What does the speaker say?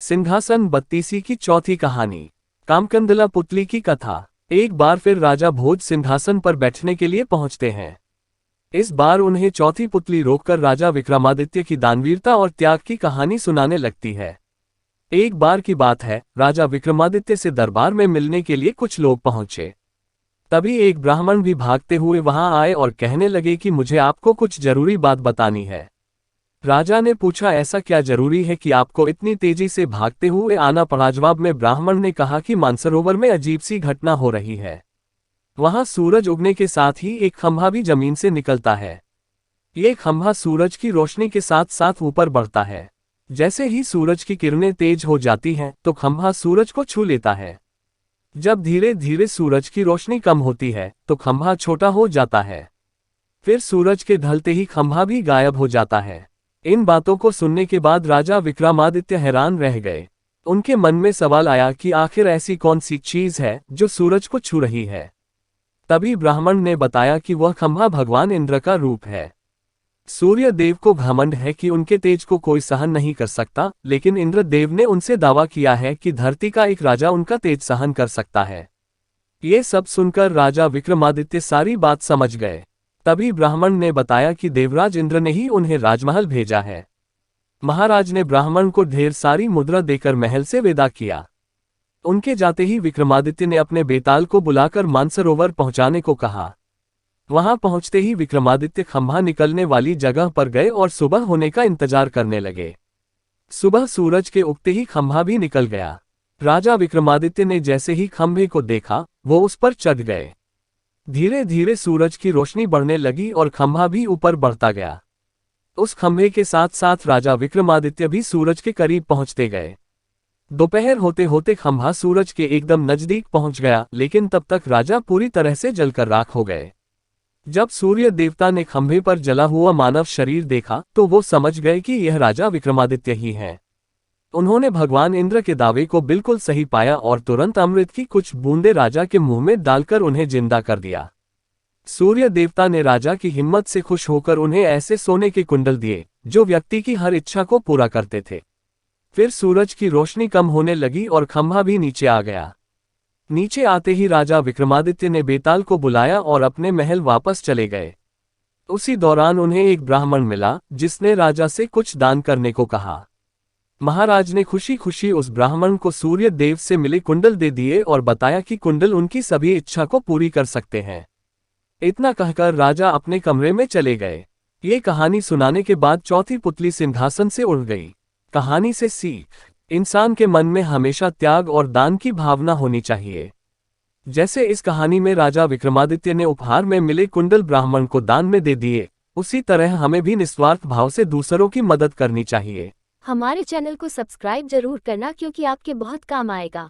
सिंहासन बत्तीसी की चौथी कहानी। कामकंदला पुतली की कथा। एक बार फिर राजा भोज सिंहासन पर बैठने के लिए पहुंचते हैं। इस बार उन्हें चौथी पुतली रोककर राजा विक्रमादित्य की दानवीरता और त्याग की कहानी सुनाने लगती है। एक बार की बात है, राजा विक्रमादित्य से दरबार में मिलने के लिए कुछ लोग पहुंचे। तभी एक ब्राह्मण भी भागते हुए वहां आए और कहने लगे कि मुझे आपको कुछ जरूरी बात बतानी है। राजा ने पूछा, ऐसा क्या जरूरी है कि आपको इतनी तेजी से भागते हुए आना पड़ा। जवाब में ब्राह्मण ने कहा कि मानसरोवर में अजीब सी घटना हो रही है। वहां सूरज उगने के साथ ही एक खंभा भी जमीन से निकलता है। ये खंभा सूरज की रोशनी के साथ साथ ऊपर बढ़ता है। जैसे ही सूरज की किरणें तेज हो जाती हैं तो खंभा सूरज को छू लेता है। जब धीरे धीरे सूरज की रोशनी कम होती है तो खंभा छोटा हो जाता है। फिर सूरज के ढलते ही खंभा भी गायब हो जाता है। इन बातों को सुनने के बाद राजा विक्रमादित्य हैरान रह गए। उनके मन में सवाल आया कि आखिर ऐसी कौन सी चीज है जो सूरज को छू रही है। तभी ब्राह्मण ने बताया कि वह खंभा भगवान इंद्र का रूप है। सूर्य देव को घमंड है कि उनके तेज को कोई सहन नहीं कर सकता, लेकिन इंद्र देव ने उनसे दावा किया है कि धरती का एक राजा उनका तेज सहन कर सकता है। ये सब सुनकर राजा विक्रमादित्य सारी बात समझ गए। तभी ब्राह्मण ने बताया कि देवराज इंद्र ने ही उन्हें राजमहल भेजा है। महाराज ने ब्राह्मण को ढेर सारी मुद्रा देकर महल से विदा किया। उनके जाते ही विक्रमादित्य ने अपने बेताल को बुलाकर मानसरोवर पहुंचाने को कहा। वहां पहुंचते ही विक्रमादित्य खंभा निकलने वाली जगह पर गए और सुबह होने का इंतजार करने लगे। सुबह सूरज के उगते ही खंभा भी निकल गया। राजा विक्रमादित्य ने जैसे ही खंभे को देखा, वो उस पर चढ़ गए। धीरे धीरे सूरज की रोशनी बढ़ने लगी और खंभा भी ऊपर बढ़ता गया। उस खंभे के साथ साथ राजा विक्रमादित्य भी सूरज के करीब पहुंचते गए। दोपहर होते होते खंभा सूरज के एकदम नजदीक पहुंच गया, लेकिन तब तक राजा पूरी तरह से जलकर राख हो गए। जब सूर्य देवता ने खंभे पर जला हुआ मानव शरीर देखा तो वो समझ गए कि यह राजा विक्रमादित्य ही है। उन्होंने भगवान इंद्र के दावे को बिल्कुल सही पाया और तुरंत अमृत की कुछ बूंदें राजा के मुंह में डालकर उन्हें जिंदा कर दिया। सूर्य देवता ने राजा की हिम्मत से खुश होकर उन्हें ऐसे सोने के कुंडल दिए जो व्यक्ति की हर इच्छा को पूरा करते थे। फिर सूरज की रोशनी कम होने लगी और खंभा भी नीचे आ गया। नीचे आते ही राजा विक्रमादित्य ने बेताल को बुलाया और अपने महल वापस चले गए। उसी दौरान उन्हें एक ब्राह्मण मिला जिसने राजा से कुछ दान करने को कहा। महाराज ने खुशी खुशी उस ब्राह्मण को सूर्य देव से मिले कुंडल दे दिए और बताया कि कुंडल उनकी सभी इच्छा को पूरी कर सकते हैं। इतना कहकर राजा अपने कमरे में चले गए। ये कहानी सुनाने के बाद चौथी पुतली सिंहासन से उड़ गई। कहानी से सीख, इंसान के मन में हमेशा त्याग और दान की भावना होनी चाहिए। जैसे इस कहानी में राजा विक्रमादित्य ने उपहार में मिले कुंडल ब्राह्मण को दान में दे दिए, उसी तरह हमें भी निस्वार्थ भाव से दूसरों की मदद करनी चाहिए। हमारे चैनल को सब्सक्राइब जरूर करना, क्योंकि आपके बहुत काम आएगा।